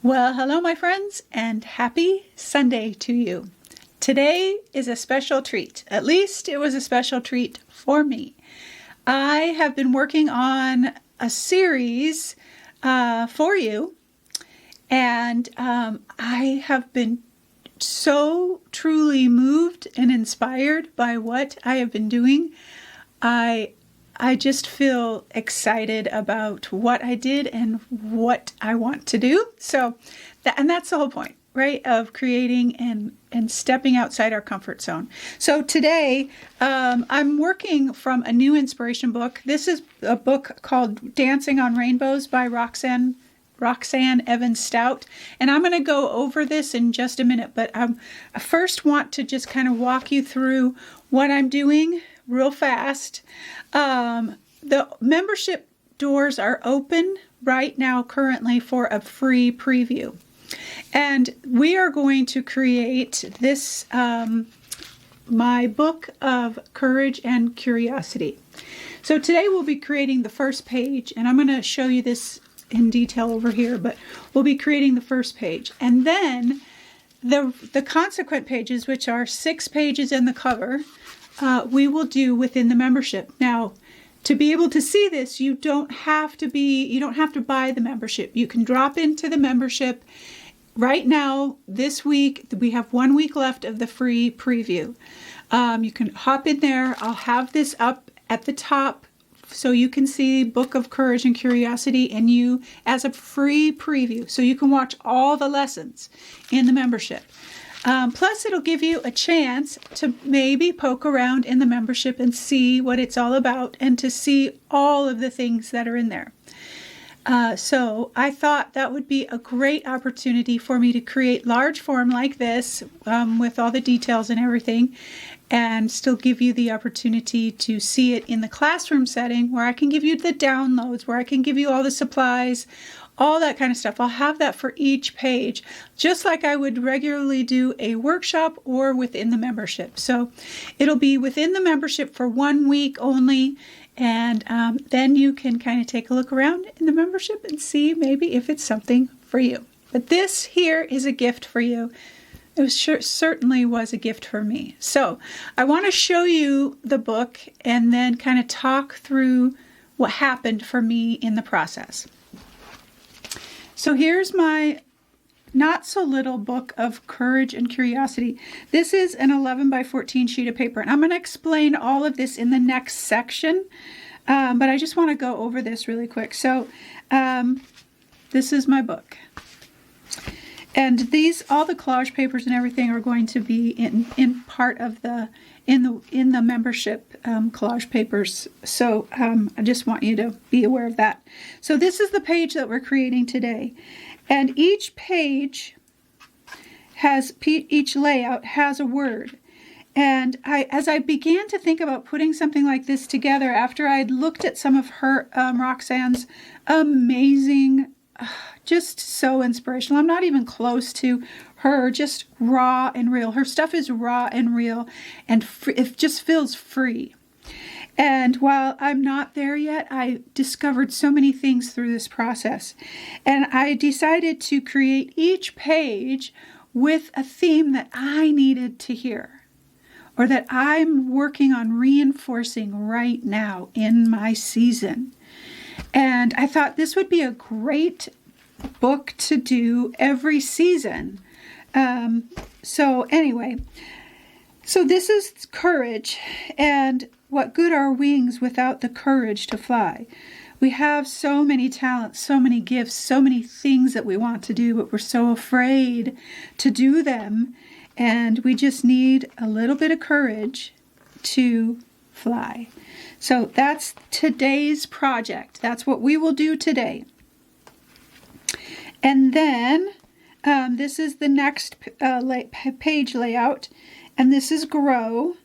Well, hello, my friends, and happy Sunday to you. Today is a special treat. At least it was a special treat for me. I have been working on a series for you, and I have been so truly moved and inspired by what I have been doing. I just feel excited about what I did and what I want to do. So, that's the whole point, right? Of creating and stepping outside our comfort zone. So today, I'm working from a new inspiration book. This is a book called Dancing on Rainbows by Roxanne Evans Stout. And I'm going to go over this in just a minute, but I first want to just kind of walk you through what I'm doing real fast. The membership doors are open right now currently for a free preview. And we are going to create this, my book of courage and curiosity. So today we'll be creating the first page, and I'm going to show you this in detail over here, but we'll be creating the first page. And then the consequent pages, which are 6 pages in the cover, we will do within the membership. Now, to be able to see this, you don't have to buy the membership. You can drop into the membership right now. This week, we have 1 week left of the free preview. You can hop in there. I'll have this up at the top so you can see Book of Courage and Curiosity and you as a free preview. So you can watch all the lessons in the membership. Plus, it'll give you a chance to maybe poke around in the membership and see what it's all about and to see all of the things that are in there. So I thought that would be a great opportunity for me to create large form like this with all the details and everything, and still give you the opportunity to see it in the classroom setting where I can give you the downloads, where I can give you all the supplies, all that kind of stuff. I'll have that for each page, just like I would regularly do a workshop or within the membership. So it'll be within the membership for 1 week only, and then you can kind of take a look around in the membership and see maybe if it's something for you. But this here is a gift for you. It certainly was a gift for me. So I want to show you the book and then kind of talk through what happened for me in the process. So here's my not so little book of courage and curiosity. This is an 11 by 14 sheet of paper, and I'm going to explain all of this in the next section, but I just want to go over this really quick. So this is my book. And all the collage papers and everything are going to be in part of in the membership collage papers. So I just want you to be aware of that. So this is the page that we're creating today, and each page each layout has a word. And as I began to think about putting something like this together, after I'd looked at some of her Roxanne's amazing, just so inspirational. I'm not even close to her, just raw and real. Her stuff is raw and real, and it just feels free. And while I'm not there yet, I discovered so many things through this process. And I decided to create each page with a theme that I needed to hear, or that I'm working on reinforcing right now in my season. And I thought this would be a great book to do every season. So this is courage, and what good are wings without the courage to fly? We have so many talents, so many gifts, so many things that we want to do, but we're so afraid to do them, and we just need a little bit of courage to fly. So that's today's project. That's what we will do today. And then this is the next page layout, and this is grow.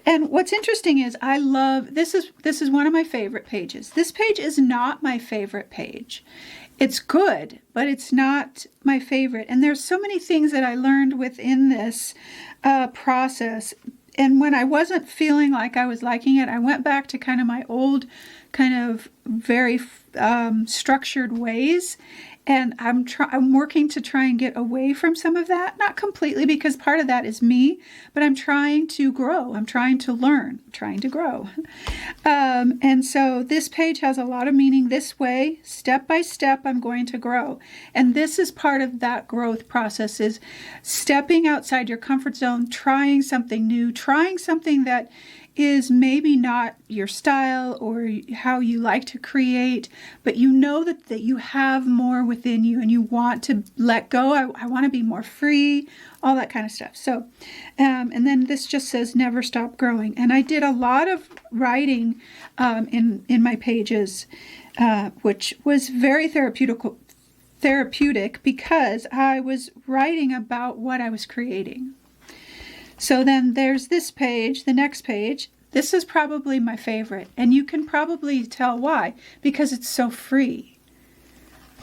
And what's interesting is I love this is one of my favorite pages. This page is not my favorite page. It's good, but it's not my favorite. And there's so many things that I learned within this process. And when I wasn't feeling like I was liking it, I went back to kind of my old, kind of very structured ways. And I'm working to try and get away from some of that, not completely, because part of that is me, but I'm trying to grow. I'm trying to learn, I'm trying to grow. And so this page has a lot of meaning. This way, step by step, I'm going to grow. And this is part of that growth process, is stepping outside your comfort zone, trying something new, trying something that is maybe not your style or how you like to create, but you know that you have more within you and you want to let go. I want to be more free, all that kind of stuff. So, and then this just says never stop growing. And I did a lot of writing in my pages, which was very therapeutic because I was writing about what I was creating. So then there's this page, the next page. This is probably my favorite, and you can probably tell why, because it's so free.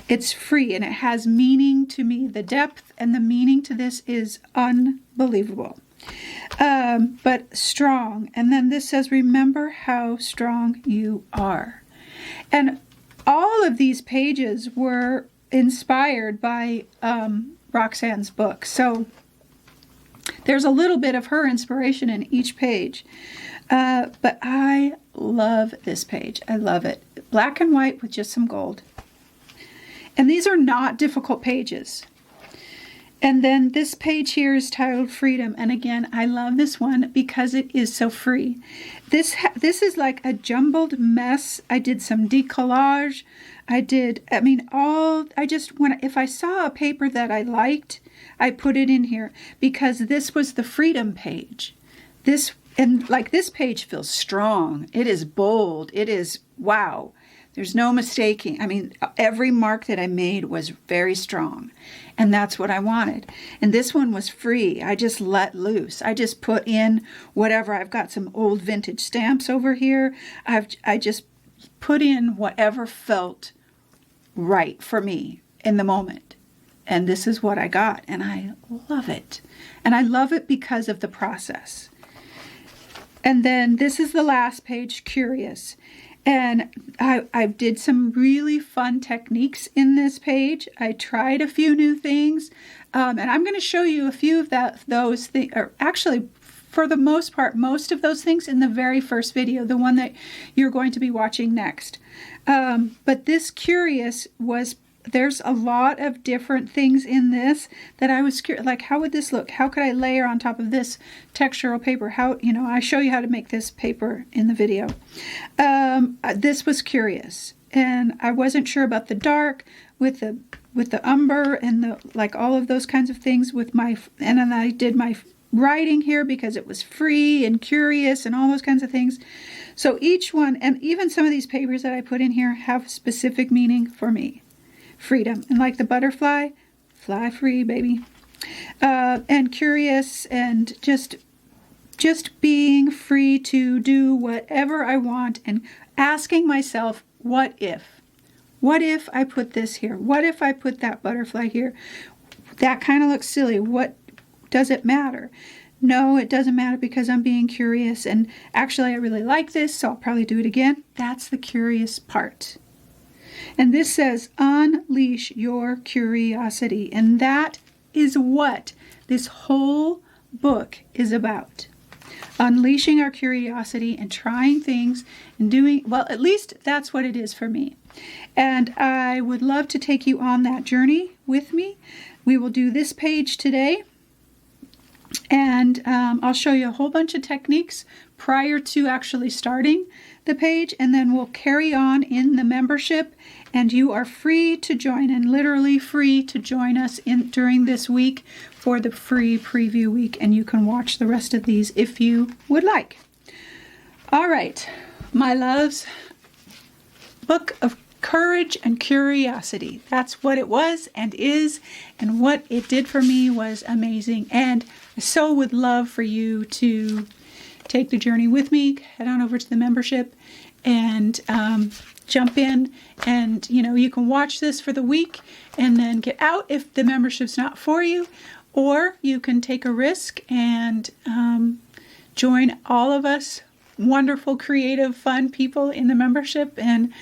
It's free, and it has meaning to me. The depth and the meaning to this is unbelievable, but strong. And then this says, remember how strong you are. And all of these pages were inspired by Roxanne's book. So there's a little bit of her inspiration in each page. But I love this page. I love it. Black and white with just some gold. And these are not difficult pages. And then this page here is titled Freedom. And again, I love this one because it is so free. This is like a jumbled mess. I did some decollage. If I saw a paper that I liked, I put it in here because this was the Freedom page. This page feels strong. It is bold. It is, wow. There's no mistaking. I mean, every mark that I made was very strong. And that's what I wanted. And this one was free. I just let loose. I just put in whatever. I've got some old vintage stamps over here. I just put in whatever felt right for me in the moment. And this is what I got. And I love it. And I love it because of the process. And then this is the last page, Curious. And I did some really fun techniques in this page. I tried a few new things. And I'm going to show you a few of those things, or actually, for the most part, most of those things in the very first video, the one that you're going to be watching next. But this Curious there's a lot of different things in this that I was curious, like how would this look? How could I layer on top of this textural paper? I show you how to make this paper in the video. This was Curious, and I wasn't sure about the dark with the umber and all of those kinds of things and then I did my writing here because it was free and curious and all those kinds of things. So each one, and even some of these papers that I put in here have specific meaning for me. Freedom. And like the butterfly, fly free, baby. And curious and just being free to do whatever I want and asking myself, what if? What if I put this here? What if I put that butterfly here? That kind of looks silly. What does it matter? No, it doesn't matter because I'm being curious. And actually, I really like this, so I'll probably do it again. That's the curious part. And this says, unleash your curiosity. And that is what this whole book is about. Unleashing our curiosity and trying things and doing, well, at least that's what it is for me. And I would love to take you on that journey with me. We will do this page today. And I'll show you a whole bunch of techniques prior to actually starting the page, and then we'll carry on in the membership, and you are free to join, and literally free to join us during this week for the free preview week, and you can watch the rest of these if you would like. All right, my loves, Book of Courage and Curiosity. That's what it was and is, and what it did for me was amazing, and I so would love for you to take the journey with me. Head on over to the membership and jump in, and you can watch this for the week and then get out if the membership's not for you, or you can take a risk and join all of us wonderful, creative, fun people in the membership and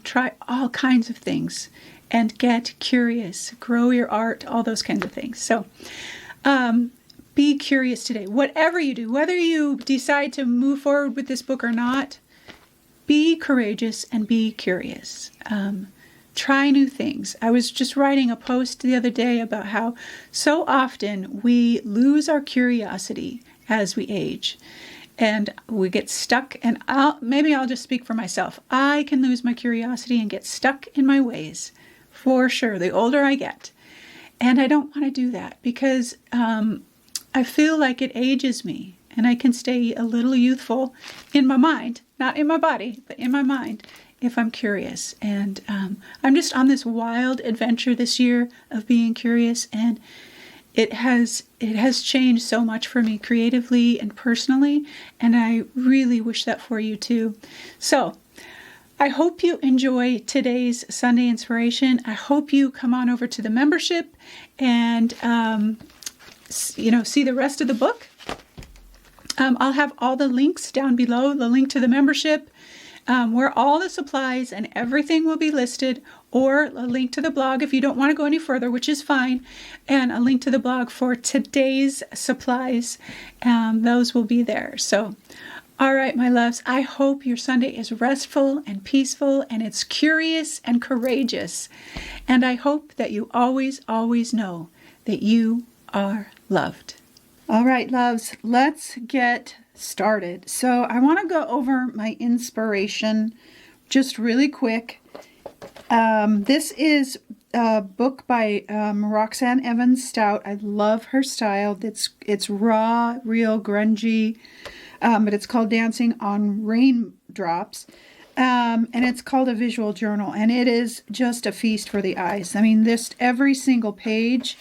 try all kinds of things and get curious. Grow your art, all those kinds of things. So be curious today. Whatever you do, whether you decide to move forward with this book or not, be courageous and be curious. Try new things. I was just writing a post the other day about how so often we lose our curiosity as we age. And we get stuck, and maybe I'll just speak for myself. I can lose my curiosity and get stuck in my ways, for sure, the older I get. And I don't want to do that because I feel like it ages me, and I can stay a little youthful in my mind, not in my body, but in my mind, if I'm curious. And I'm just on this wild adventure this year of being curious, and it has changed so much for me creatively and personally, and I really wish that for you too. So I hope you enjoy today's Sunday Inspiration. I hope you come on over to the membership and see the rest of the book. I'll have all the links down below, the link to the membership, where all the supplies and everything will be listed, or a link to the blog if you don't want to go any further, which is fine, and a link to the blog for today's supplies. Those will be there. So, all right, my loves, I hope your Sunday is restful and peaceful, and it's curious and courageous. And I hope that you always, always know that you are loved. All right, loves, let's get started. So I want to go over my inspiration just really quick. This is a book by Roxanne Evans Stout. I love her style. It's raw, real grungy, but it's called Dancing on Raindrops. And it's called a visual journal, and it is just a feast for the eyes. I mean, every single page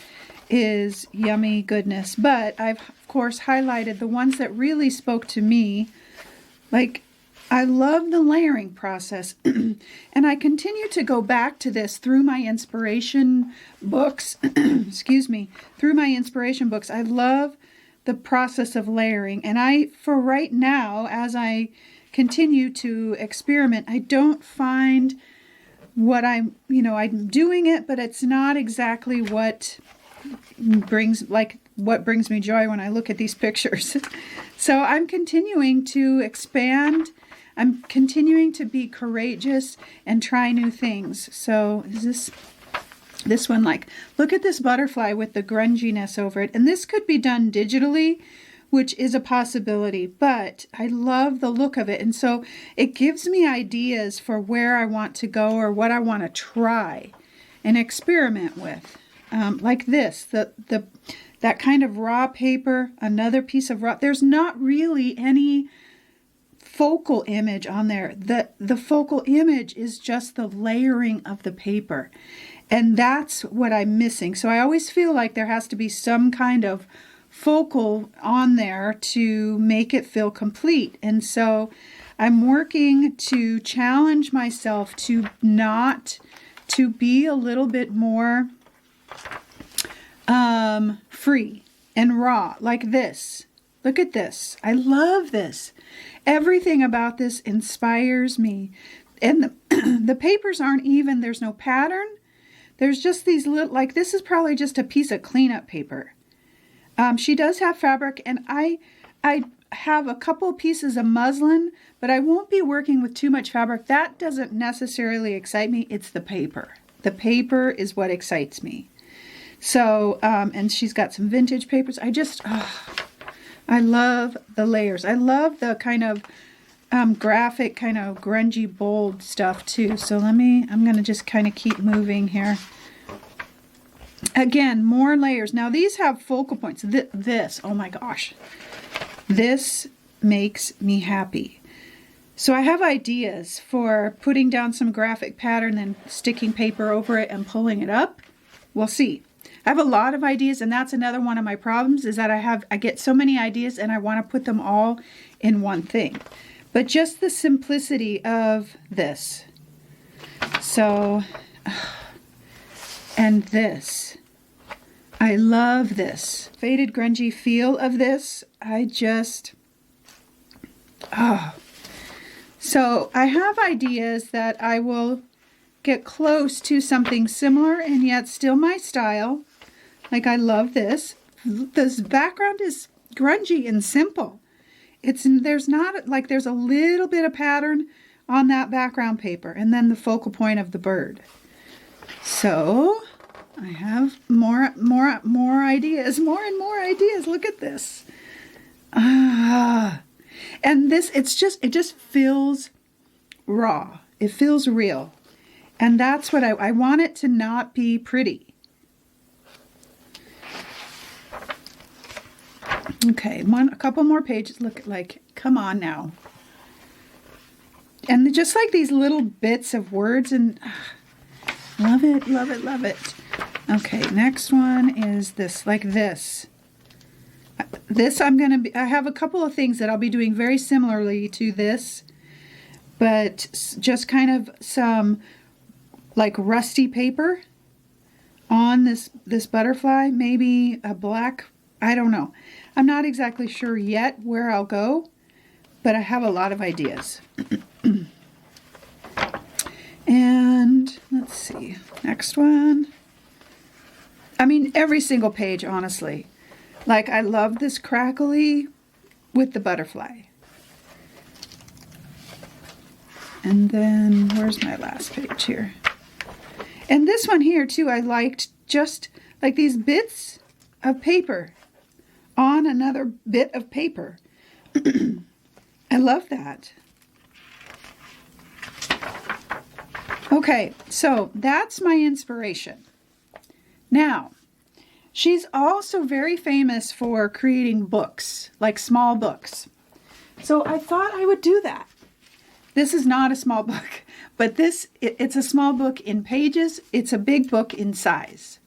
is yummy goodness, but I've of course highlighted the ones that really spoke to me. Like, I love the layering process, and I continue to go back to this through my inspiration books. Excuse me, through my inspiration books. I love the process of layering, and for right now, as I continue to experiment, I don't find what I'm doing it, but it's not exactly what brings me joy when I look at these pictures. So I'm continuing to expand. I'm continuing to be courageous and try new things. So is this one, like, look at this butterfly with the grunginess over it. And this could be done digitally, which is a possibility, but I love the look of it. And so it gives me ideas for where I want to go or what I want to try and experiment with. Like this, that kind of raw paper, another piece of raw. There's not really any focal image on there. The focal image is just the layering of the paper. And that's what I'm missing. So I always feel like there has to be some kind of focal on there to make it feel complete. And so I'm working to challenge myself to be a little bit more free and raw, like this. Look at this. I love this. Everything about this inspires me. And the papers aren't even, there's no pattern. There's just these little, like, this is probably just a piece of cleanup paper. She does have fabric, and I have a couple pieces of muslin, but I won't be working with too much fabric. That doesn't necessarily excite me. It's the paper. The paper is what excites me. So, and she's got some vintage papers. I love the layers. I love the kind of graphic, kind of grungy, bold stuff too. So I'm going to just kind of keep moving here. Again, more layers. Now these have focal points. This, oh my gosh. This makes me happy. So I have ideas for putting down some graphic pattern, then sticking paper over it and pulling it up. We'll see. I have a lot of ideas, and that's another one of my problems, is that I get so many ideas and I want to put them all in one thing. But just the simplicity of this. So, and this. I love this. Faded, grungy feel of this. So I have ideas that I will get close to something similar and yet still my style. Like I love this. This background is grungy and simple. There's a little bit of pattern on that background paper and then the focal point of the bird. So I have more ideas, more and more ideas. Look at this. And this, it just feels raw. It feels real. And that's what I want it to not be pretty. Okay, a couple more pages. Look, like, come on now. And just like these little bits of words, and love it, love it, love it. Okay, next one is this, like this. This I have a couple of things that I'll be doing very similarly to this, but just kind of some like rusty paper on this butterfly, maybe a black, I don't know. I'm not exactly sure yet where I'll go, but I have a lot of ideas. And let's see, next one. I mean, every single page, honestly. Like, I love this crackly with the butterfly. And then, where's my last page here? And this one here, too, I liked just like these bits of paper on another bit of paper. I love that. Okay, so that's my inspiration. Now, she's also very famous for creating books, like small books. So I thought I would do that. This is not a small book, but it's a small book in pages. It's a big book in size.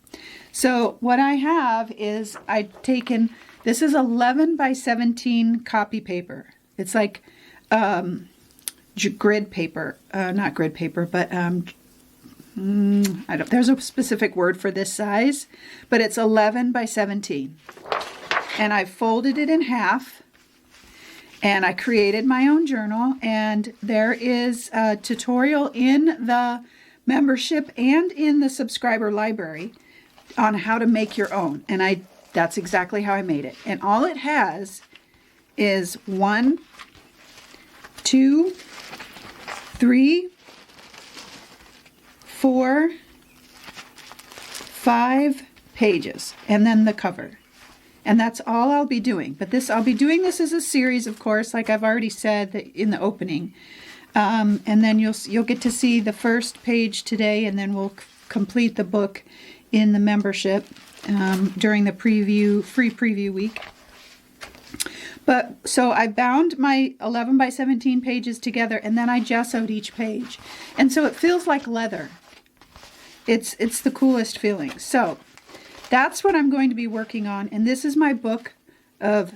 So what I have is this is 11 by 17 copy paper. It's like grid paper, not grid paper, but there's a specific word for this size, but it's 11 by 17. And I folded it in half and I created my own journal, and there is a tutorial in the membership and in the subscriber library on how to make your own. And that's exactly how I made it. And all it has is 1, 2, 3, 4, 5 pages, and then the cover. And that's all I'll be doing. But I'll be doing this as a series, of course, like I've already said in the opening. And then you'll get to see the first page today, and then we'll complete the book in the membership during the free preview week. But so I bound my 11 by 17 pages together, and then I gessoed each page. And so it feels like leather. It's the coolest feeling. So that's what I'm going to be working on. And this is my book of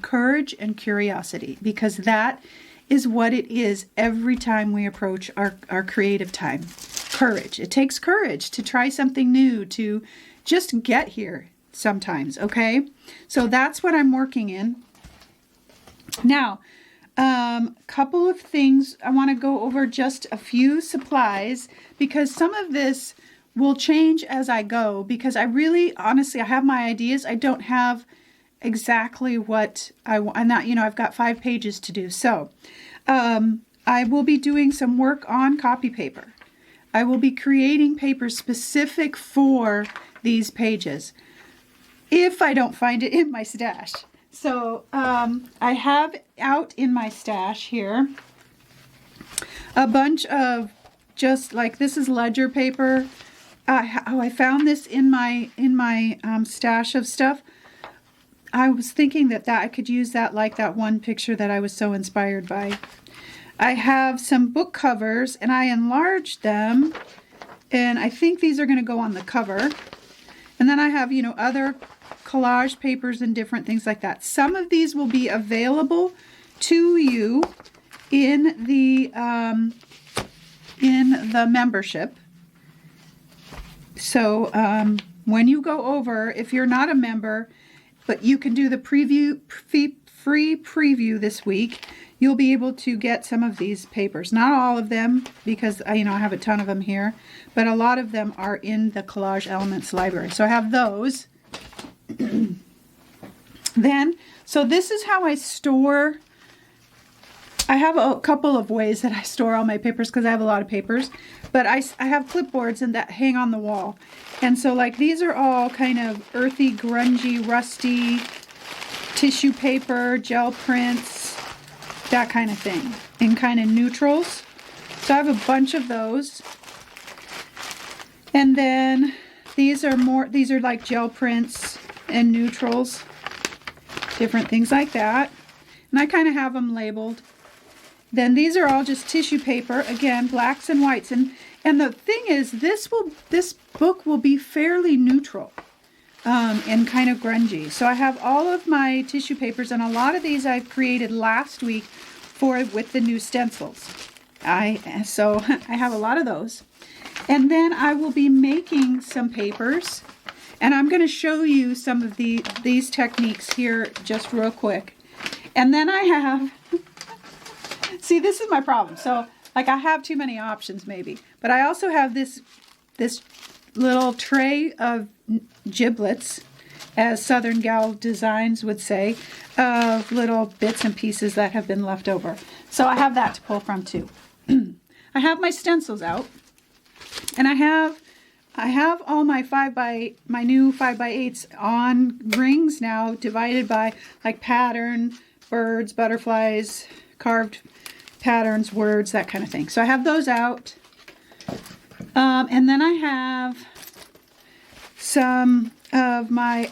courage and curiosity, because that is what it is every time we approach our creative time. Courage. It takes courage to try something new, to just get here sometimes, okay? So that's what I'm working in. Now, couple of things. I want to go over just a few supplies, because some of this will change as I go, because honestly, I have my ideas. I don't have exactly what I want. I've got 5 pages to do. So, I will be doing some work on copy paper. I will be creating paper specific for these pages if I don't find it in my stash. So I have out in my stash here a bunch of just like, this is ledger paper. I found this in my stash of stuff. I was thinking that I could use that, like that one picture that I was so inspired by. I have some book covers, and I enlarged them, and I think these are going to go on the cover. And then I have, other collage papers and different things like that. Some of these will be available to you in the membership. So when you go over, if you're not a member, but you can do the free preview this week, you'll be able to get some of these papers. Not all of them, because I have a ton of them here, but a lot of them are in the Collage Elements library. So I have those. So this is how I store. I have a couple of ways that I store all my papers because I have a lot of papers, but I have clipboards and that hang on the wall. And so like these are all kind of earthy, grungy, rusty tissue paper, gel prints, that kind of thing, in kind of neutrals. So I have a bunch of those. And then these are like gel prints and neutrals, different things like that. And I kind of have them labeled. Then these are all just tissue paper, again, blacks and whites. And the thing is, this book will be fairly neutral and kind of grungy. So I have all of my tissue papers, and a lot of these I've created last week with the new stencils. So I have a lot of those. And then I will be making some papers, and I'm going to show you some of these techniques here just real quick. And then I have... See, this is my problem. So, like, I have too many options, maybe. But I also have this little tray of giblets, as Southern Gal Designs would say, of little bits and pieces that have been left over. So I have that to pull from, too. I have my stencils out. And I have all my my new 5x8s on rings now, divided by, like, pattern, birds, butterflies, carved patterns, words, that kind of thing. So I have those out. And then I have some of my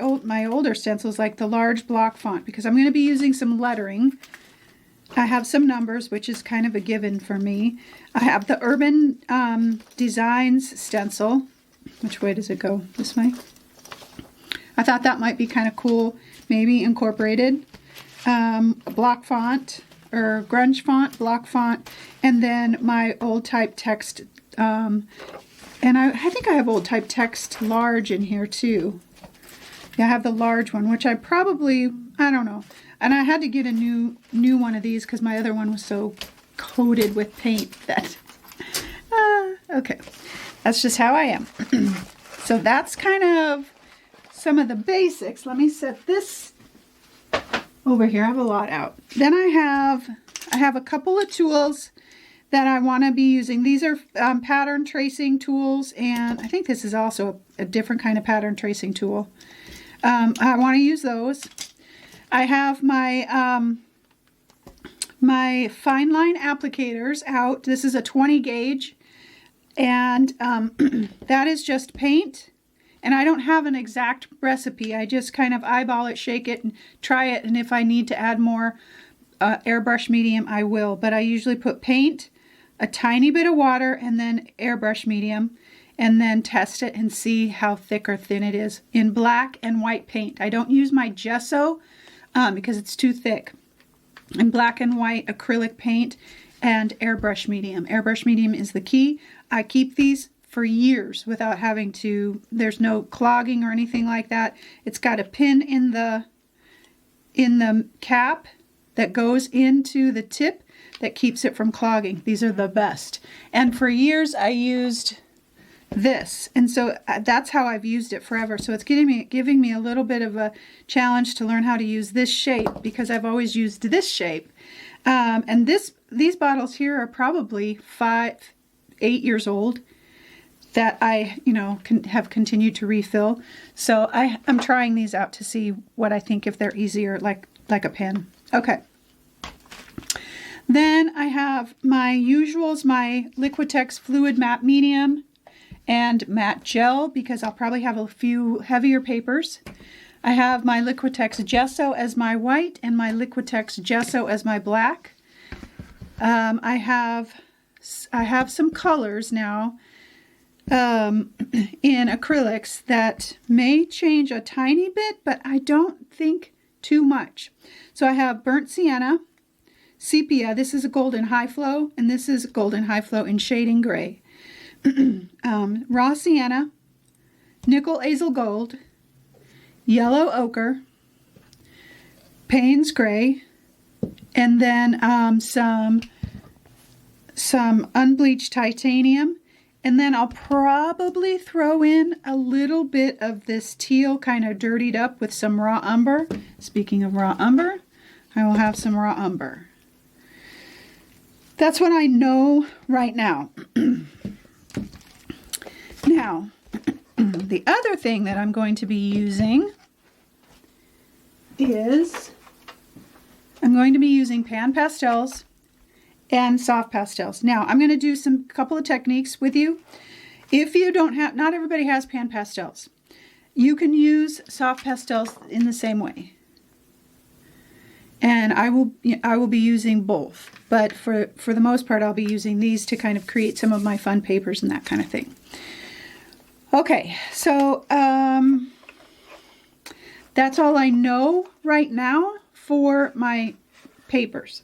older stencils, like the large block font, because I'm going to be using some lettering. I have some numbers, which is kind of a given for me. I have the Urban Designs stencil. Which way does it go? This way? I thought that might be kind of cool, maybe incorporated. Block font, or grunge font, block font, and then my old type text, and I think I have old type text large in here too. Yeah, I have the large one, which I don't know, and I had to get a new one of these because my other one was so coated with paint that, okay, that's just how I am. So that's kind of some of the basics. Let me set this over here. I have a lot out. Then I have a couple of tools that I want to be using. These are pattern tracing tools, and I think this is also a different kind of pattern tracing tool. I want to use those. I have my my fine line applicators out. This is a 20 gauge, and that is just paint. And I don't have an exact recipe. I just kind of eyeball it, shake it, and try it. And if I need to add more airbrush medium, I will. But I usually put paint, a tiny bit of water, and then airbrush medium, and then test it and see how thick or thin it is in black and white paint. I don't use my gesso because it's too thick. In black and white acrylic paint and airbrush medium. Airbrush medium is the key. I keep these for years without having to, there's no clogging or anything like that. It's got a pin in the cap that goes into the tip that keeps it from clogging. These are the best. And for years I used this, and so that's how I've used it forever. So it's giving me a little bit of a challenge to learn how to use this shape, because I've always used this shape. And these bottles here are probably 8 years old, that I, have continued to refill. So I'm trying these out to see what I think, if they're easier, like a pen. Okay. Then I have my usuals, my Liquitex Fluid Matte Medium and Matte Gel, because I'll probably have a few heavier papers. I have my Liquitex Gesso as my white and my Liquitex Gesso as my black. I have some colors now in acrylics that may change a tiny bit, but I don't think too much. So I have Burnt Sienna, Sepia, this is a Golden High Flow, and this is Golden High Flow in Shading Gray. Raw Sienna, Nickel Azel Gold, Yellow Ochre, Payne's Gray, and then some unbleached titanium. And then I'll probably throw in a little bit of this teal kind of dirtied up with some raw umber. Speaking of raw umber, I will have some raw umber. That's what I know right now. Now, the other thing that I'm going to be using is I'm going to be using pan pastels and soft pastels. Now, I'm going to do some couple of techniques with you. If you don't have, not everybody has pan pastels. You can use soft pastels in the same way. And I will be using both, but for the most part, I'll be using these to kind of create some of my fun papers and that kind of thing. Okay, so that's all I know right now for my papers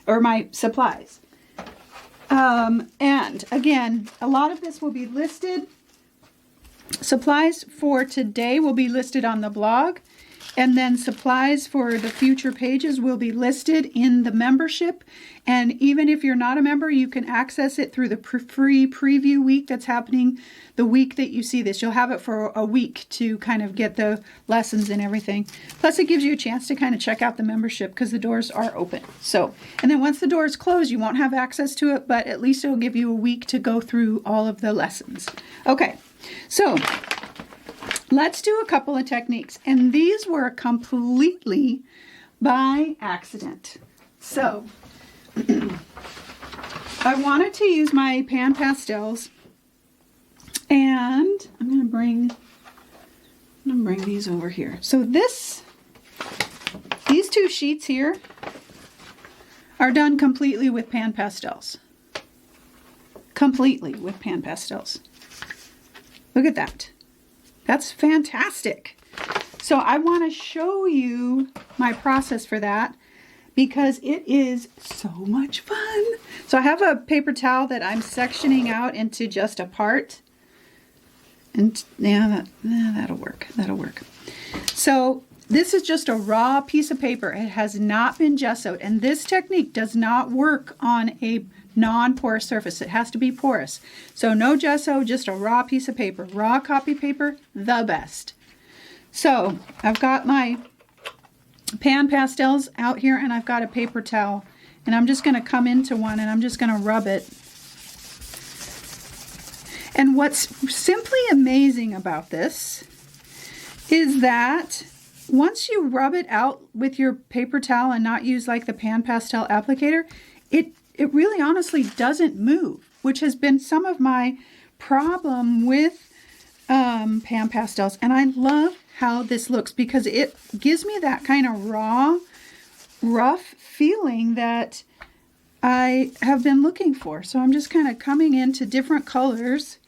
or my supplies. And again, a lot of this will be listed. Supplies for today will be listed on the blog, and then supplies for the future pages will be listed in the membership. And even if you're not a member, you can access it through the free preview week that's happening the week that you see this. You'll have it for a week to kind of get the lessons and everything. Plus, it gives you a chance to kind of check out the membership because the doors are open. So, and then once the doors close, you won't have access to it, but at least it'll give you a week to go through all of the lessons. Okay, so let's do a couple of techniques. And these were completely by accident. So I wanted to use my pan pastels, and I'm going to bring these over here. So these two sheets here are done completely with pan pastels. Completely with pan pastels. Look at that. That's fantastic. So I want to show you my process for that because it is so much fun. So I have a paper towel that I'm sectioning out into just a part. And yeah, that'll work. That'll work. So this is just a raw piece of paper. It has not been gessoed. And this technique does not work on a non-porous surface. It has to be porous. So no gesso, just a raw piece of paper. Raw copy paper, the best. So I've got my pan pastels out here, and I've got a paper towel. And I'm just going to come into one, and I'm just going to rub it. And what's simply amazing about this is that once you rub it out with your paper towel and not use like the pan pastel applicator, it really honestly doesn't move, which has been some of my problem with pan pastels. And I love how this looks because it gives me that kind of raw, rough feeling that I have been looking for. So I'm just kind of coming into different colors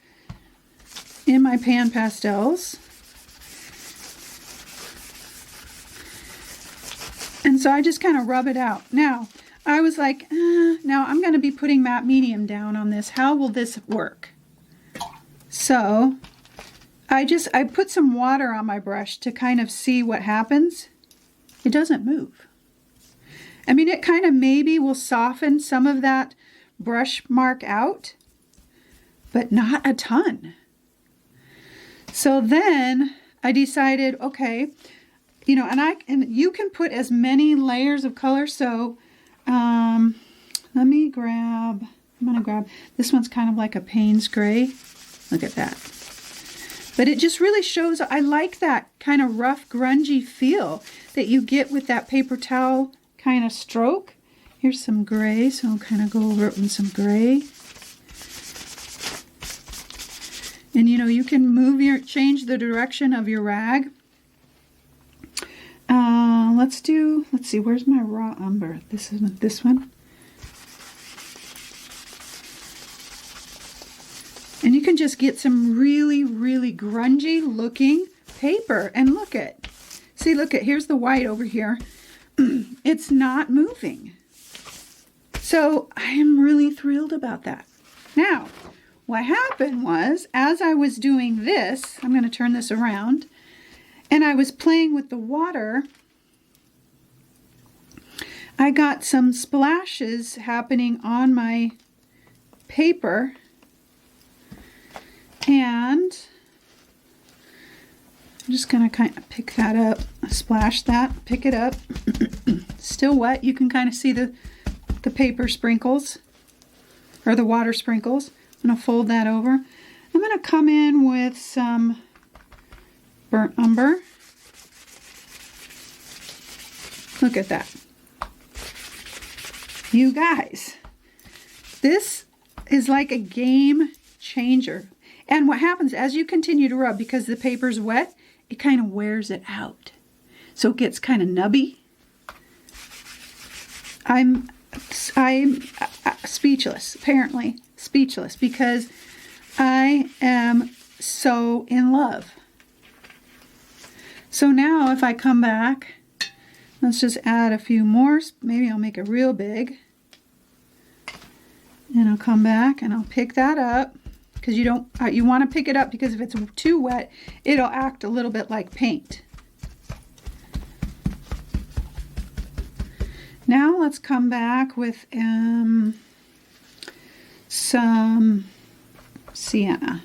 in my pan pastels. And so I just kind of rub it out. Now, I was like, now I'm going to be putting matte medium down on this. How will this work? So I put some water on my brush to kind of see what happens. It doesn't move. I mean, it kind of maybe will soften some of that brush mark out, but not a ton. So then I decided, okay, and you can put as many layers of color. So I'm going to grab, this one's kind of like a Payne's gray. Look at that. But it just really shows, I like that kind of rough, grungy feel that you get with that paper towel kind of stroke. Here's some gray, so I'll kind of go over it with some gray. And you can change the direction of your rag. Let's see, where's my raw umber? This one. And you can just get some really, really grungy looking paper. And look at, here's the white over here. It's not moving. So I am really thrilled about that. Now, what happened was, as I was doing this, I'm going to turn this around, and I was playing with the water, I got some splashes happening on my paper, and I'm just going to kind of pick that up, splash that, pick it up. Still wet. You can kind of see the paper sprinkles, or the water sprinkles. I'm going to fold that over. I'm going to come in with some burnt umber. Look at that. You guys, this is like a game changer. And what happens as you continue to rub, because the paper's wet, it kind of wears it out. So it gets kind of nubby. I'm speechless, apparently speechless, because I am so in love. So now if I come back, let's just add a few more. Maybe I'll make it real big. And I'll come back and I'll pick that up, because you want to pick it up, because if it's too wet, it'll act a little bit like paint. Now let's come back with some sienna.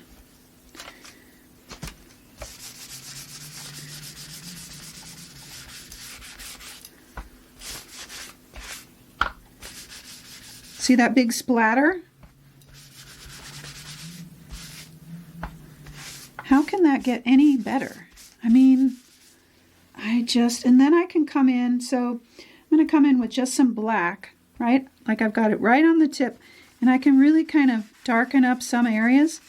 See that big splatter? How can that get any better? I mean, and then I can come in, so I'm going to come in with just some black, right? Like I've got it right on the tip, and I can really kind of darken up some areas,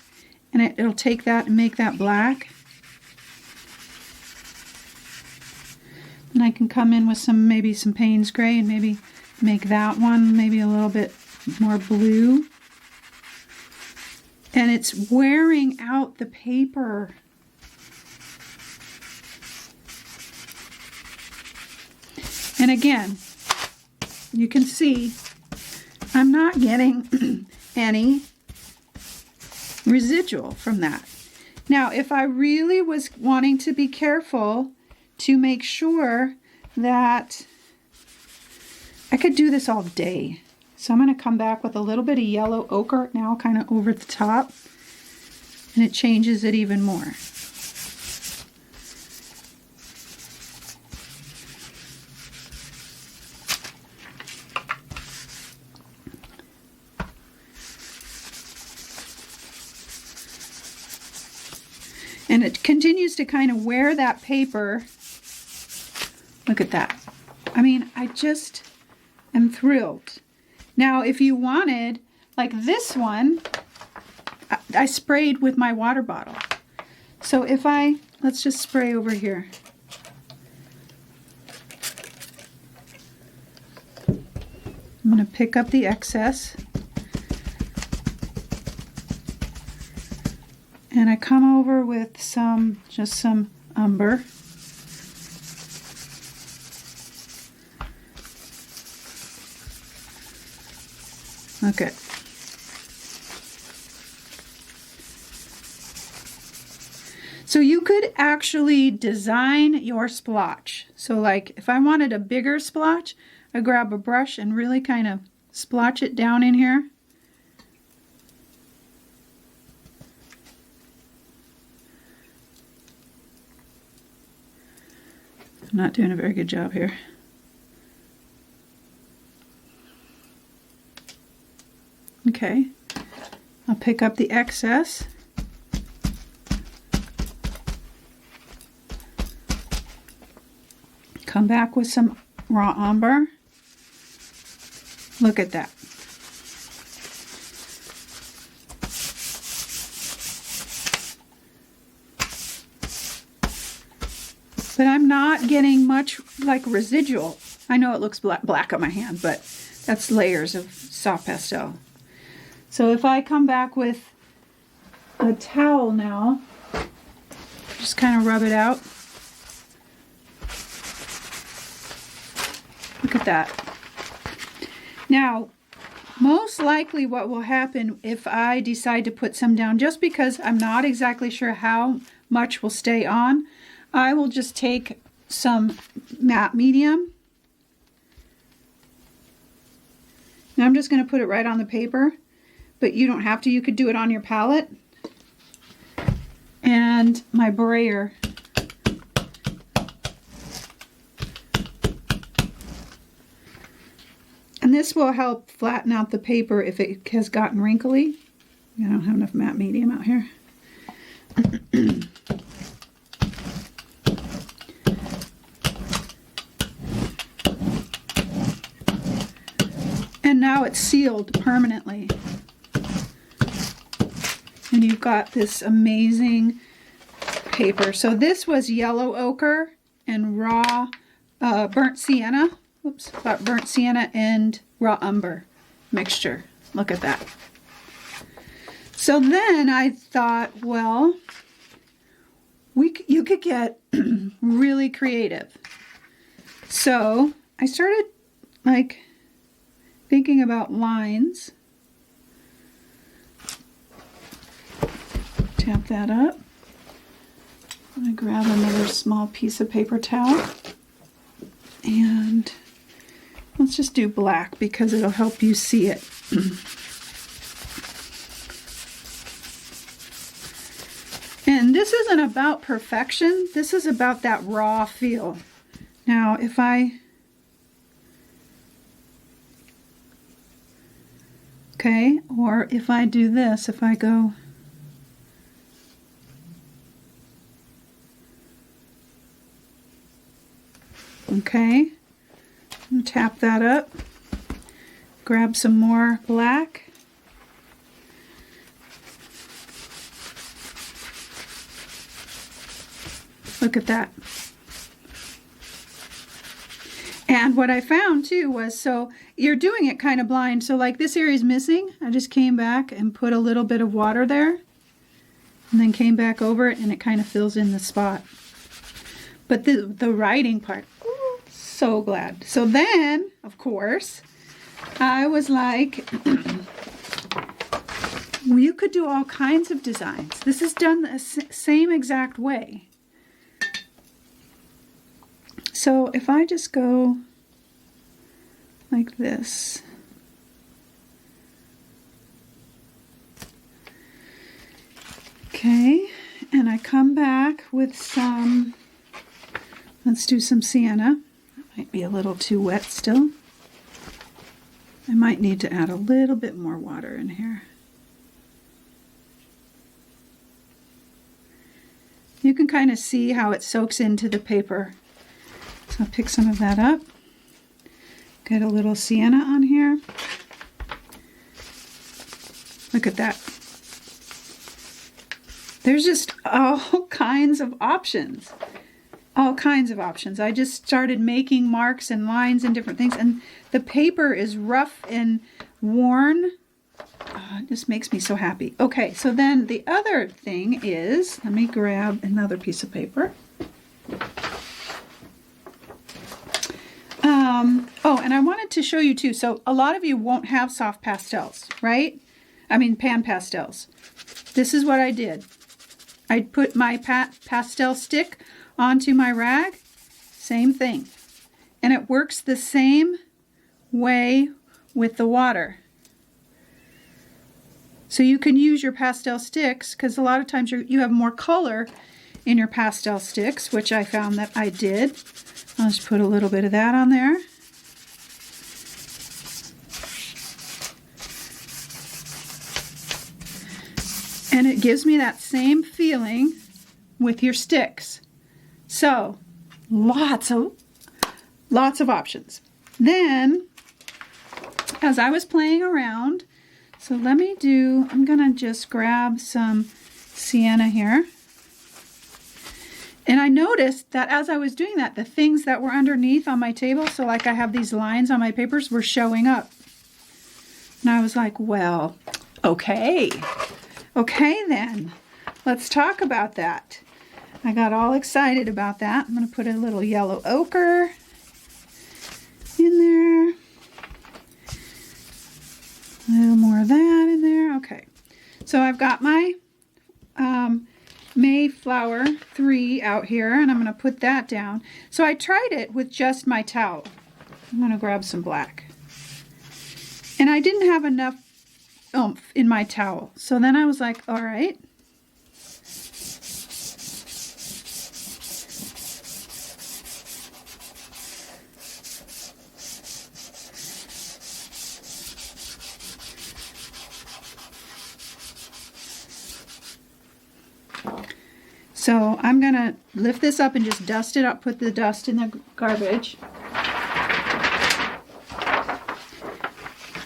and it'll take that and make that black. And I can come in with maybe some Payne's Gray, and maybe make that one maybe a little bit more blue. And it's wearing out the paper. And again, you can see I'm not getting any residual from that. Now, if I really was wanting to be careful to make sure that I could do this all day. So I'm going to come back with a little bit of yellow ochre now, kind of over the top, and it changes it even more. And it continues to kind of wear that paper. Look at that. I mean, I just am thrilled. Now, if you wanted, like this one, I sprayed with my water bottle. So let's just spray over here. I'm going to pick up the excess. And I come over with just some umber. Okay. So you could actually design your splotch. So like if I wanted a bigger splotch, I grab a brush and really kind of splotch it down in here. I'm not doing a very good job here. Okay, I'll pick up the excess. Come back with some raw umber. Look at that. But I'm not getting much like residual. I know it looks black on my hand, but that's layers of soft pastel. So if I come back with a towel now, just kind of rub it out. Look at that. Now, most likely what will happen if I decide to put some down, just because I'm not exactly sure how much will stay on, I will just take some matte medium Now I'm just going to put it right on the paper, but you don't have to. You could do it on your palette. And my brayer. And this will help flatten out the paper if it has gotten wrinkly. I don't have enough matte medium out here. And now it's sealed permanently. And you've got this amazing paper. So this was yellow ochre and raw burnt sienna. Oops, burnt sienna and raw umber mixture. Look at that. So then I thought, well, you could get really creative. So I started like thinking about lines. Tap that up. I'm going to grab another small piece of paper towel. And let's just do black because it'll help you see it. And this isn't about perfection. This is about that raw feel. Now, if I... Okay, or if I do this, if I go... Okay, and tap that up, grab some more black, look at that. And what I found too was, so you're doing it kind of blind, so like this area is missing, I just came back and put a little bit of water there, and then came back over it and it kind of fills in the spot. But the writing part, so glad. So then, of course, I was like, well, you could do all kinds of designs. This is done the same exact way. So if I just go like this. Okay, and I come back with some, let's do some sienna. Might be a little too wet still. I might need to add a little bit more water in here. You can kind of see how it soaks into the paper. So I'll pick some of that up. Get a little sienna on here. Look at that. There's just all kinds of options. All kinds of options. I just started making marks and lines and different things, and the paper is rough and worn. It just makes me so happy. Okay, so then the other thing is, let me grab another piece of paper. Oh, and I wanted to show you too. So a lot of you won't have soft pastels, right? I mean pan pastels. This is what I did. I put my pastel stick onto my rag, same thing. And it works the same way with the water. So you can use your pastel sticks, because a lot of times you have more color in your pastel sticks, which I found that I did. I'll just put a little bit of that on there. And it gives me that same feeling with your sticks. So, lots of options. Then, as I was playing around, so let me do, I'm gonna just grab some sienna here. And I noticed that as I was doing that, the things that were underneath on my table, so like I have these lines on my papers, were showing up. And I was like, well, okay then, let's talk about that. I got all excited about that. I'm going to put a little yellow ochre in there. A little more of that in there. Okay. So I've got my Mayflower 3 out here, and I'm going to put that down. So I tried it with just my towel. I'm going to grab some black. And I didn't have enough oomph in my towel. So then I was like, all right. So I'm going to lift this up and just dust it up, put the dust in the garbage.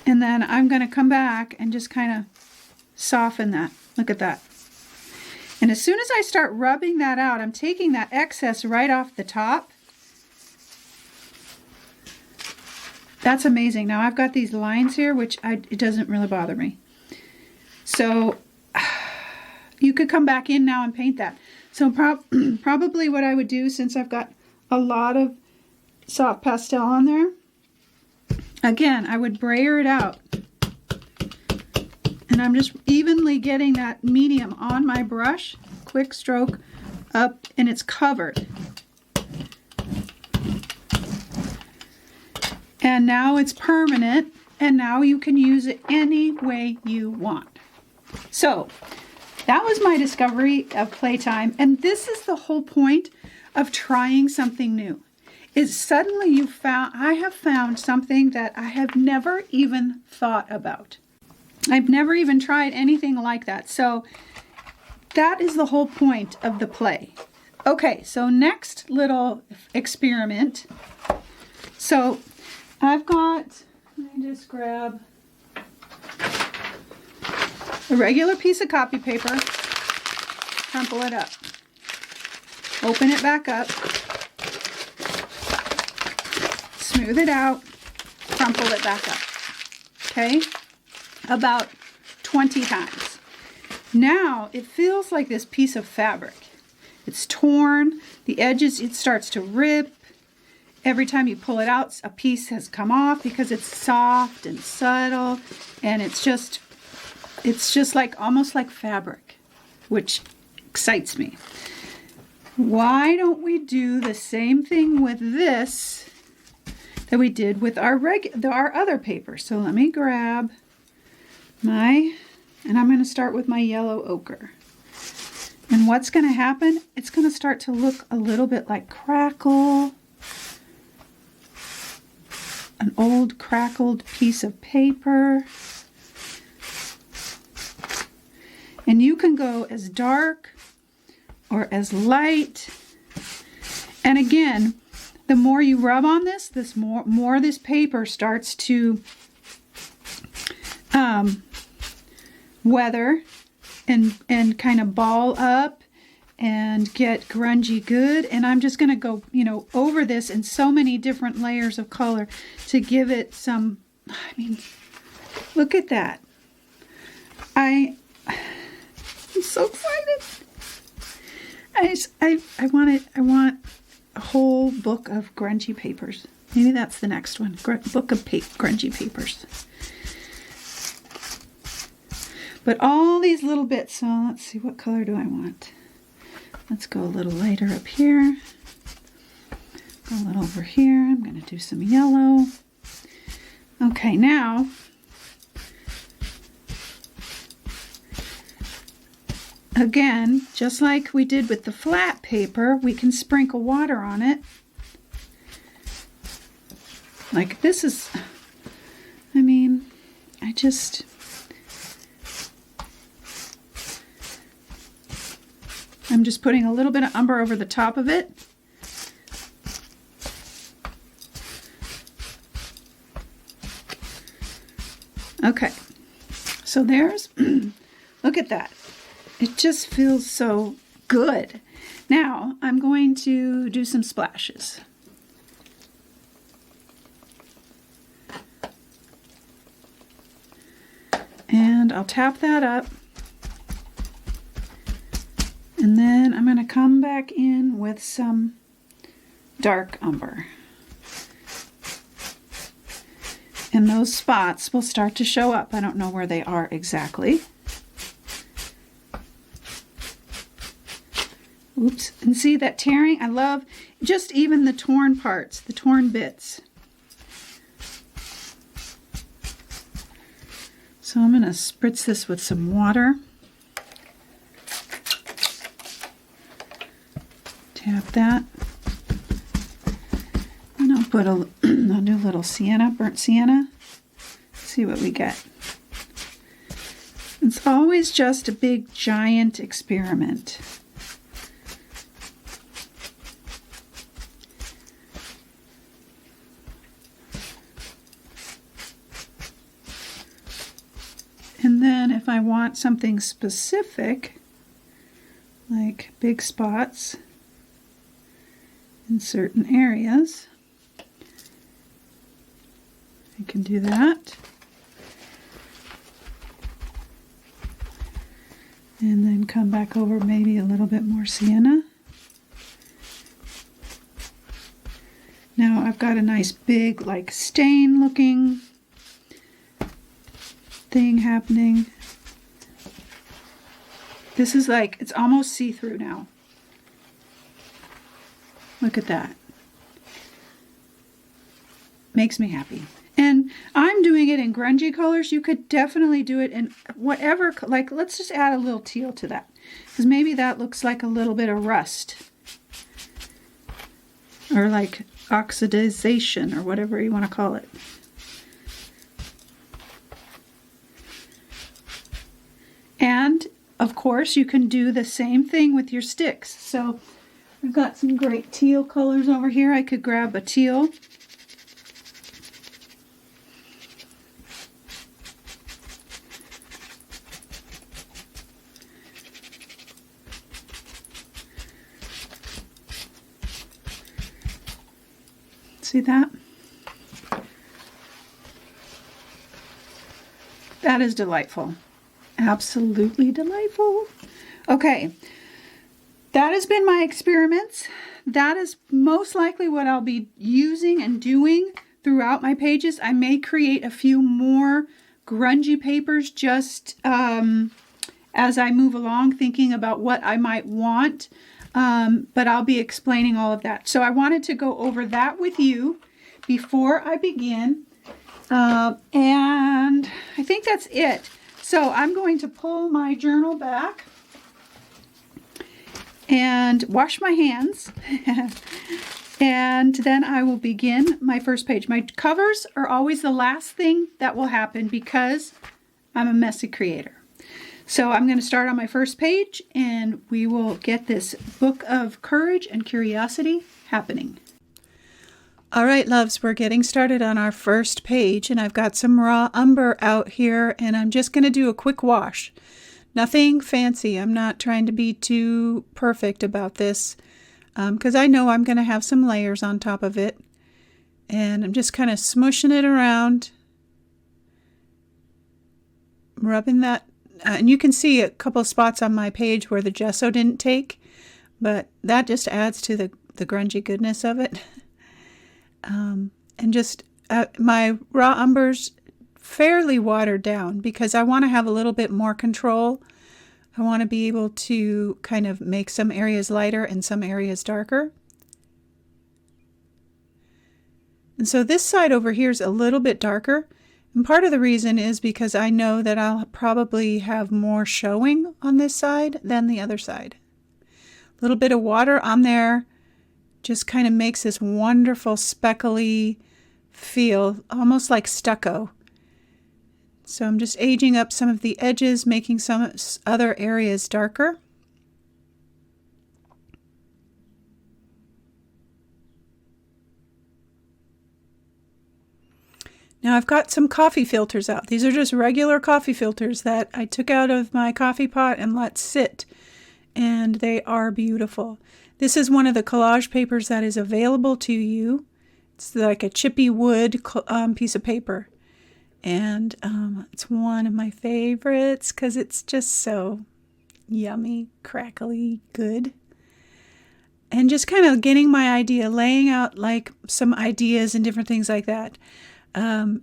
And then I'm going to come back and just kind of soften that. Look at that. And as soon as I start rubbing that out, I'm taking that excess right off the top. That's amazing. Now I've got these lines here, which it doesn't really bother me. So you could come back in now and paint that. So probably what I would do, since I've got a lot of soft pastel on there, again, I would brayer it out. And I'm just evenly getting that medium on my brush, quick stroke up, and it's covered. And now it's permanent, and now you can use it any way you want. So that was my discovery of playtime, and this is the whole point of trying something new. Is suddenly I have found something that I have never even thought about. I've never even tried anything like that. So that is the whole point of the play. Okay, so next little experiment. So I've got, let me just grab a regular piece of copy paper, crumple it up, open it back up, smooth it out, crumple it back up, okay? About 20 times. Now it feels like this piece of fabric. It's torn, the edges, it starts to rip. Every time you pull it out, a piece has come off because it's soft and subtle, and it's just like almost like fabric, which excites me. Why don't we do the same thing with this that we did with our other paper? So let me grab and I'm going to start with my yellow ochre. And what's going to happen? It's going to start to look a little bit like crackle. An old crackled piece of paper. And you can go as dark or as light. And again, the more you rub on this, more this paper starts to weather and kind of ball up and get grungy good. And I'm just going to go, over this in so many different layers of color to give it some, look at that. I'm so excited. I want a whole book of grungy papers. Maybe that's the next one. Book of grungy papers. But all these little bits, so let's see, what color do I want? Let's go a little lighter up here. Go a little over here. I'm going to do some yellow. Okay, now again, just like we did with the flat paper, we can sprinkle water on it. Like this is, I'm just putting a little bit of umber over the top of it. Okay, so there's, look at that. It just feels so good. Now I'm going to do some splashes. And I'll tap that up. And then I'm going to come back in with some dark umber. And those spots will start to show up. I don't know where they are exactly. Oops. And see that tearing? I love just even the torn parts, the torn bits. So I'm going to spritz this with some water. Tap that. And I'll put I'll do a little sienna, burnt sienna. See what we get. It's always just a big giant experiment. And then if I want something specific, like big spots in certain areas, I can do that. And then come back over maybe a little bit more sienna. Now I've got a nice big like stain looking thing happening. This is like, it's almost see-through now. Look at that. Makes me happy. And I'm doing it in grungy colors. You could definitely do it in whatever, like let's just add a little teal to that. Because maybe that looks like a little bit of rust. Or like oxidization or whatever you want to call it. And of course you can do the same thing with your sticks. So I've got some great teal colors over here. I could grab a teal. See that? That is delightful. Absolutely delightful. Okay, that has been my experiments. That is most likely what I'll be using and doing throughout my pages. I may create a few more grungy papers just as I move along, thinking about what I might want. But I'll be explaining all of that. So I wanted to go over that with you before I begin. And I think that's it. So I'm going to pull my journal back and wash my hands. And then I will begin my first page. My covers are always the last thing that will happen because I'm a messy creator. So I'm going to start on my first page and we will get this book of courage and curiosity happening. All right, loves, we're getting started on our first page, and I've got some raw umber out here, and I'm just going to do a quick wash. Nothing fancy. I'm not trying to be too perfect about this because I know I'm going to have some layers on top of it, and I'm just kind of smushing it around, rubbing that. And you can see a couple of spots on my page where the gesso didn't take, but that just adds to the grungy goodness of it. And just my raw umber's fairly watered down because I want to have a little bit more control. I want to be able to kind of make some areas lighter and some areas darker. And so this side over here is a little bit darker. And part of the reason is because I know that I'll probably have more showing on this side than the other side. A little bit of water on there just kind of makes this wonderful speckly feel, almost like stucco. So I'm just aging up some of the edges, making some other areas darker. Now I've got some coffee filters out. These are just regular coffee filters that I took out of my coffee pot and let sit. And they are beautiful. This is one of the collage papers that is available to you. It's like a chippy wood piece of paper. And it's one of my favorites because it's just so yummy, crackly, good. And just kind of getting my idea, laying out like some ideas and different things like that. And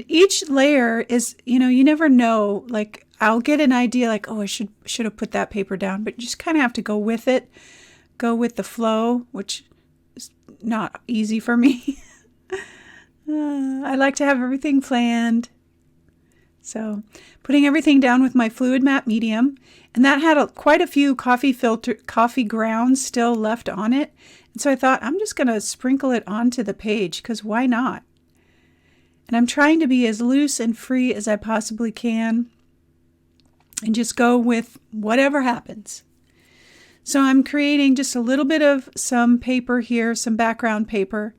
each layer is, you know, you never know, like I'll get an idea like, oh, I should have put that paper down, but you just kind of have to go with it, go with the flow, which is not easy for me. I like to have everything planned. So putting everything down with my fluid matte medium, and that had quite a few coffee grounds still left on it. And so I thought, I'm just going to sprinkle it onto the page, because why not? And I'm trying to be as loose and free as I possibly can and just go with whatever happens. So I'm creating just a little bit of some paper here, some background paper,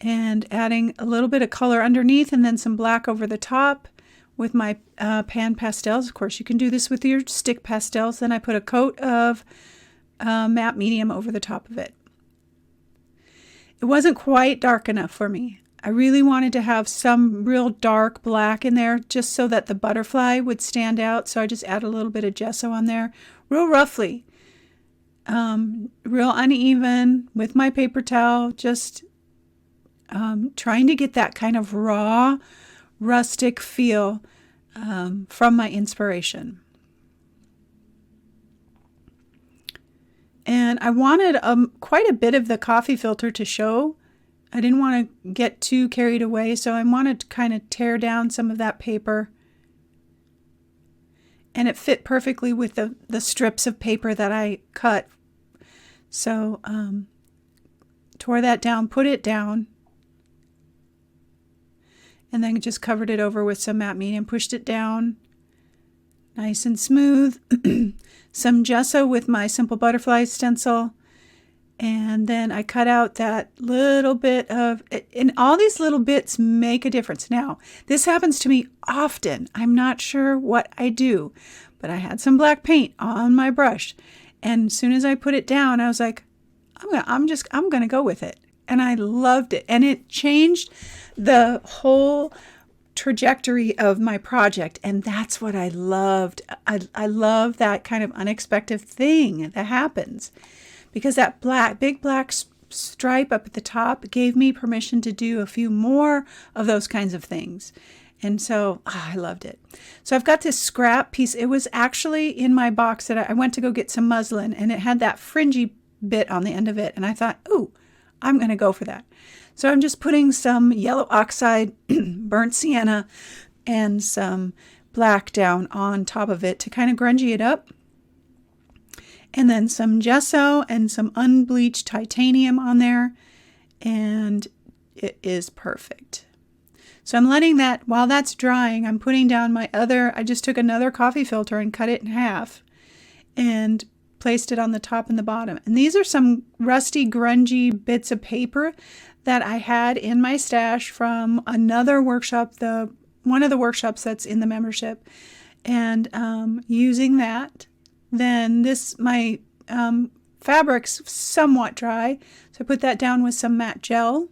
and adding a little bit of color underneath and then some black over the top with my pan pastels. Of course, you can do this with your stick pastels. Then I put a coat of matte medium over the top of it. It wasn't quite dark enough for me. I really wanted to have some real dark black in there just so that the butterfly would stand out. So I just add a little bit of gesso on there, real roughly, real uneven with my paper towel, just trying to get that kind of raw, rustic feel from my inspiration. And I wanted quite a bit of the coffee filter to show. I didn't want to get too carried away, so I wanted to kind of tear down some of that paper. And it fit perfectly with the strips of paper that I cut. So tore that down, put it down, and then just covered it over with some matte medium, pushed it down, nice and smooth. Some gesso with my Simple Butterfly stencil. And then I cut out that little bit of, and all these little bits make a difference. Now, this happens to me often. I'm not sure what I do, but I had some black paint on my brush. And as soon as I put it down, I was like, I'm going to go with it. And I loved it. And it changed the whole trajectory of my project. And that's what I loved. I love that kind of unexpected thing that happens, because that big black stripe up at the top gave me permission to do a few more of those kinds of things. And so I loved it. So I've got this scrap piece. It was actually in my box that I went to go get some muslin, and it had that fringy bit on the end of it. And I thought, ooh, I'm going to go for that. So I'm just putting some yellow oxide, burnt sienna, and some black down on top of it to kind of grungy it up. And then some gesso and some unbleached titanium on there. And it is perfect. So I'm letting that, while that's drying, I'm putting down I just took another coffee filter and cut it in half and placed it on the top and the bottom. And these are some rusty, grungy bits of paper that I had in my stash from another workshop, one of the workshops that's in the membership. And using that, then my fabric's somewhat dry. So I put that down with some matte gel.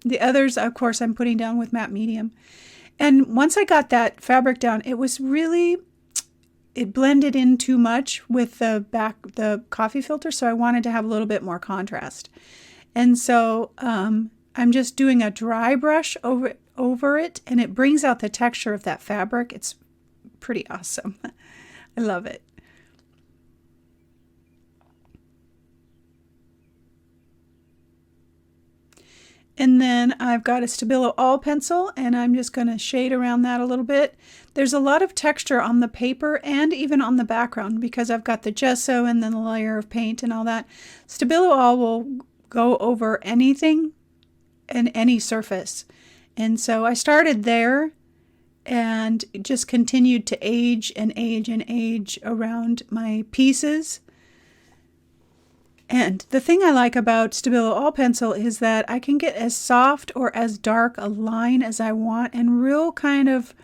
The others, of course, I'm putting down with matte medium. And once I got that fabric down, it blended in too much with the coffee filter, so I wanted to have a little bit more contrast. And so I'm just doing a dry brush over it, and it brings out the texture of that fabric. It's pretty awesome. I love it. And then I've got a Stabilo All pencil, and I'm just going to shade around that a little bit. There's a lot of texture on the paper and even on the background because I've got the gesso and then the layer of paint and all that. Stabilo All will go over anything and any surface. And so I started there and just continued to age and age and age around my pieces. And the thing I like about Stabilo All Pencil is that I can get as soft or as dark a line as I want and real kind of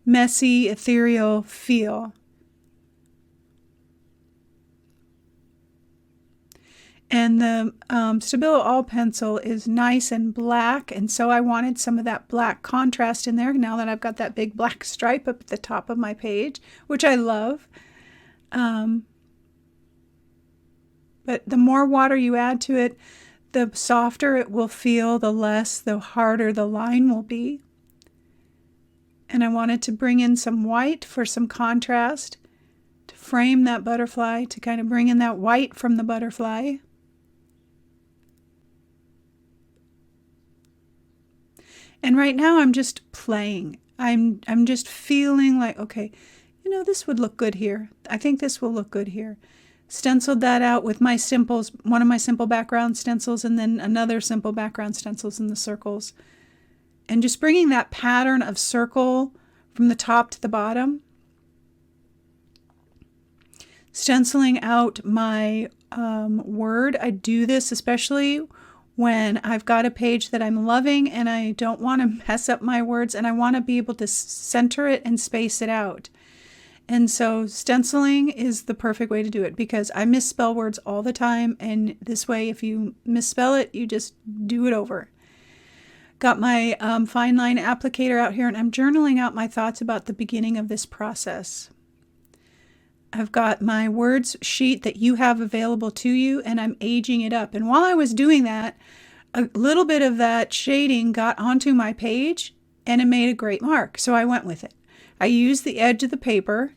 messy, ethereal feel. And the Stabilo All Pencil is nice and black, and so I wanted some of that black contrast in there now that I've got that big black stripe up at the top of my page, which I love. But the more water you add to it, the softer it will feel, the harder the line will be. And I wanted to bring in some white for some contrast, to frame that butterfly, to kind of bring in that white from the butterfly. And right now I'm just playing. I'm just feeling like, okay, this would look good here. I think this will look good here. Stenciled that out with my simples, one of my simple background stencils, and then another simple background stencils in the circles. And just bringing that pattern of circle from the top to the bottom. Stenciling out my word. I do this especially when I've got a page that I'm loving and I don't want to mess up my words and I want to be able to center it and space it out. And so stenciling is the perfect way to do it because I misspell words all the time, and this way if you misspell it, you just do it over. Got my fine line applicator out here, and I'm journaling out my thoughts about the beginning of this process. I've got my words sheet that you have available to you, and I'm aging it up. And while I was doing that, a little bit of that shading got onto my page, and it made a great mark. So I went with it. I used the edge of the paper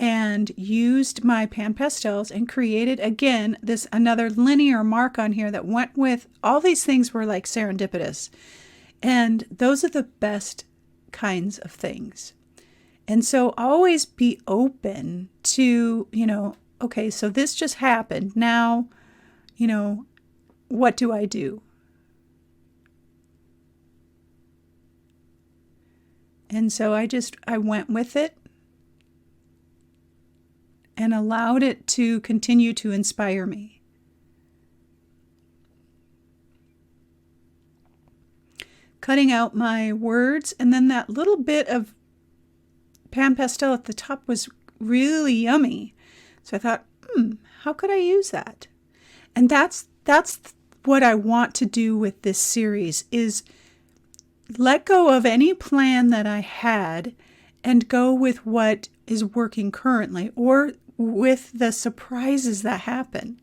and used my pan pastels and created, again, another linear mark on here that went with, all these things were like serendipitous. And those are the best kinds of things. And so always be open to, okay, so this just happened. Now, what do I do? And so I went with it and allowed it to continue to inspire me. Cutting out my words, and then that little bit of pan pastel at the top was really yummy. So I thought, how could I use that? And that's what I want to do with this series, is let go of any plan that I had and go with what is working currently, or with the surprises that happen,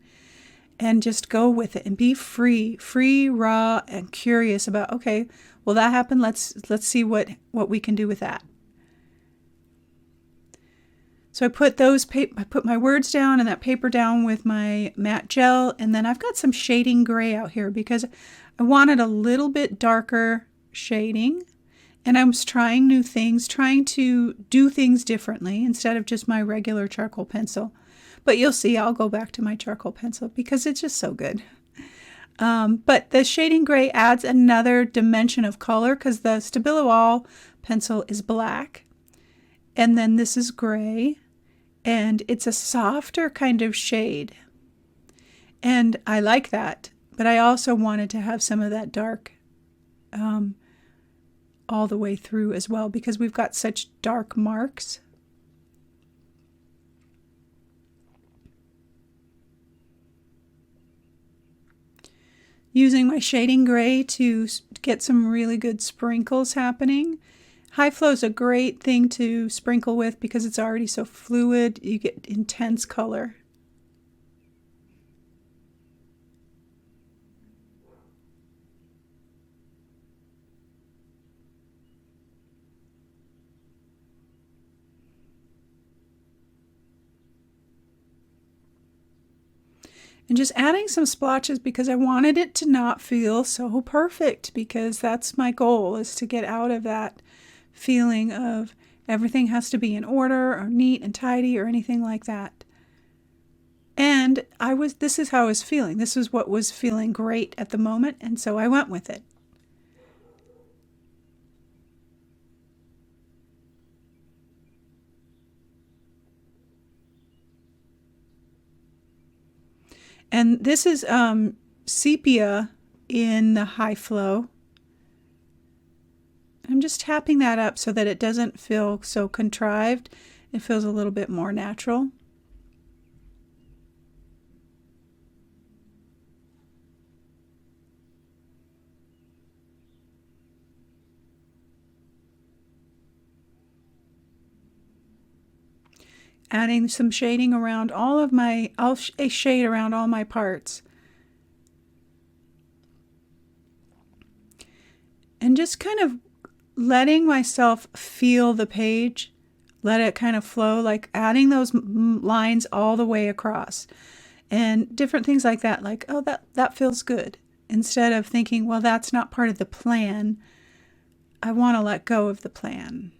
and just go with it and be free, raw, and curious about, okay, well, that happened. Let's see what we can do with that. So I put my words down and that paper down with my matte gel, and then I've got some shading gray out here because I wanted a little bit darker shading, and I was trying new things, trying to do things differently instead of just my regular charcoal pencil. But you'll see, I'll go back to my charcoal pencil because it's just so good. But the shading gray adds another dimension of color because the Stabilo All pencil is black, and then this is gray, and it's a softer kind of shade. And I like that, but I also wanted to have some of that dark all the way through as well because we've got such dark marks. Using my shading gray to get some really good sprinkles happening. High flow is a great thing to sprinkle with because it's already so fluid. You get intense color. And just adding some splotches because I wanted it to not feel so perfect, because that's my goal, is to get out of that feeling of everything has to be in order or neat and tidy or anything like that. And this is how I was feeling. This is what was feeling great at the moment, and so I went with it. And this is sepia in the high flow. I'm just tapping that up so that it doesn't feel so contrived. It feels a little bit more natural. Adding some shading around I'll shade around all my parts. And just kind of letting myself feel the page, let it kind of flow, like adding those lines all the way across. And different things like that, like, oh, that feels good. Instead of thinking, well, that's not part of the plan. I want to let go of the plan.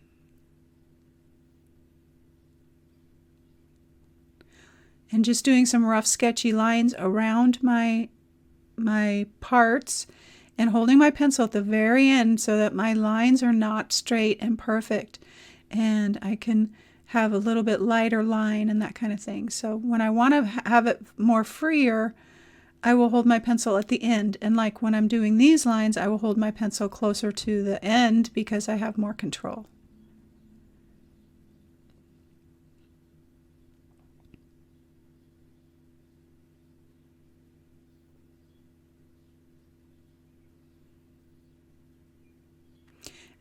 And just doing some rough sketchy lines around my parts and holding my pencil at the very end so that my lines are not straight and perfect, and I can have a little bit lighter line and that kind of thing. So when I want to have it more freer, I will hold my pencil at the end, and like when I'm doing these lines, I will hold my pencil closer to the end because I have more control.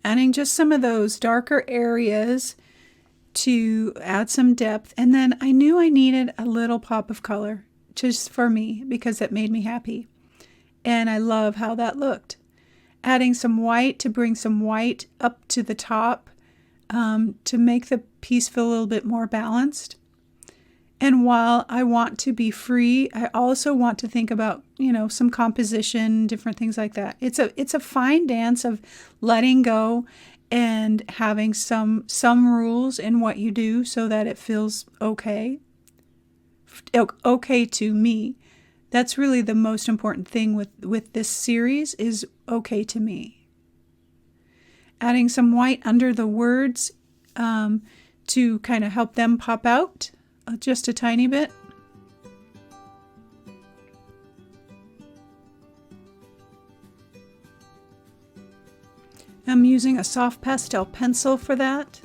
Adding just some of those darker areas to add some depth. And then I knew I needed a little pop of color just for me because it made me happy. And I love how that looked. Adding some white to bring some white up to the top to make the piece feel a little bit more balanced. And while I want to be free, I also want to think about, some composition, different things like that. It's a fine dance of letting go and having some rules in what you do so that it feels okay. Okay to me. That's really the most important thing with this series is okay to me. Adding some white under the words to kind of help them pop out. Just a tiny bit. I'm using a soft pastel pencil for that.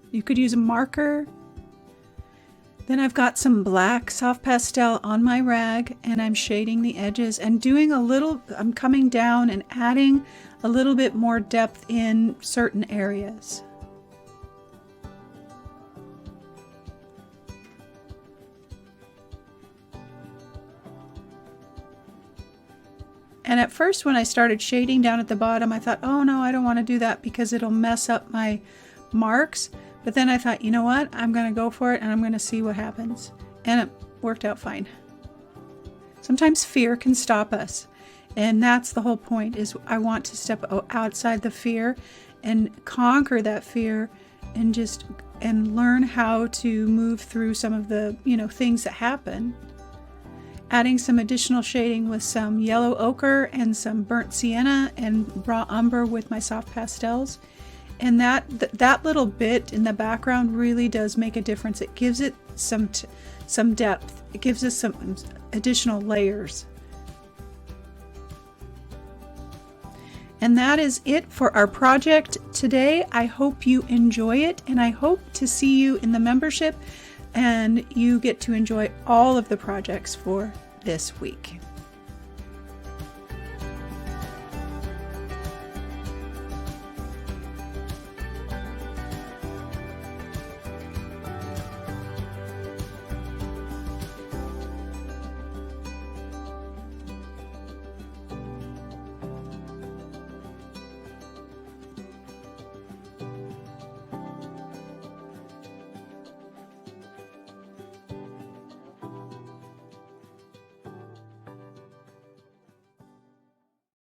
You could use a marker. Then I've got some black soft pastel on my rag and I'm shading the edges and I'm coming down and adding a little bit more depth in certain areas. And at first when I started shading down at the bottom, I thought, oh no, I don't want to do that because it'll mess up my marks. But then I thought, you know what? I'm going to go for it and I'm going to see what happens. And it worked out fine. Sometimes fear can stop us. And that's the whole point, is I want to step outside the fear and conquer that fear and learn how to move through some of the, things that happen. Adding some additional shading with some yellow ochre and some burnt sienna and raw umber with my soft pastels. And that little bit in the background really does make a difference. It gives it some depth. It gives us some additional layers. And that is it for our project today. I hope you enjoy it, and I hope to see you in the membership and you get to enjoy all of the projects for this week.